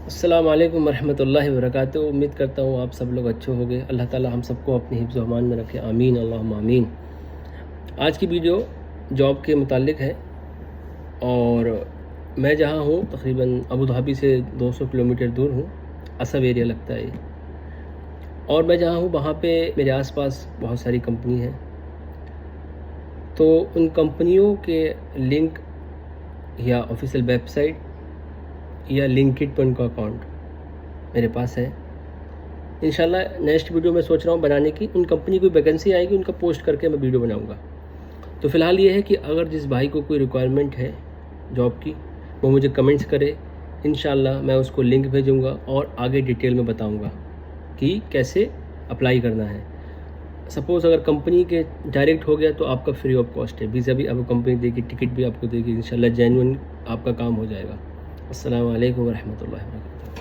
अस्सलाम वालेकुम वरहमतुल्लाहि वबरकातुहू। उम्मीद करता हूँ आप सब लोग अच्छे होंगे। अल्लाह ताला हम सबको अपनी हिफ्ज़ व अमान में रखे, आमीन अल्लाहुम्मा आमीन। आज की वीडियो जॉब के मुतालिक है और मैं जहाँ हूँ तकरीबन अबू धाबी से 200 किलोमीटर दूर हूँ। असब एरिया लगता है ये। और मैं जहाँ हूँ वहाँ पे मेरे आसपास बहुत सारी कंपनी हैं, तो उन कंपनियों के लिंक या ऑफिशियल वेबसाइट या लिंक्डइन पर उनका अकाउंट मेरे पास है। इंशाल्लाह नेक्स्ट वीडियो मैं सोच रहा हूँ बनाने की। उन कंपनी की वैकेंसी आएगी, उनका पोस्ट करके मैं वीडियो बनाऊँगा। तो फ़िलहाल ये है कि अगर जिस भाई को कोई रिक्वायरमेंट है जॉब की, वो मुझे कमेंट्स करे। इंशाल्लाह मैं उसको लिंक भेजूँगा और आगे डिटेल में बताऊँगा कि कैसे अप्लाई करना है। सपोज़ अगर कंपनी के डायरेक्ट हो गया तो आपका फ्री ऑफ कॉस्ट है, वीज़ा भी आपको कंपनी देगी, टिकट भी आपको देगी। इंशाल्लाह जेन्युइन आपका काम हो जाएगा। अस्सलाम वालेकुम वरहमतुल्लाहि वबरकातुहू।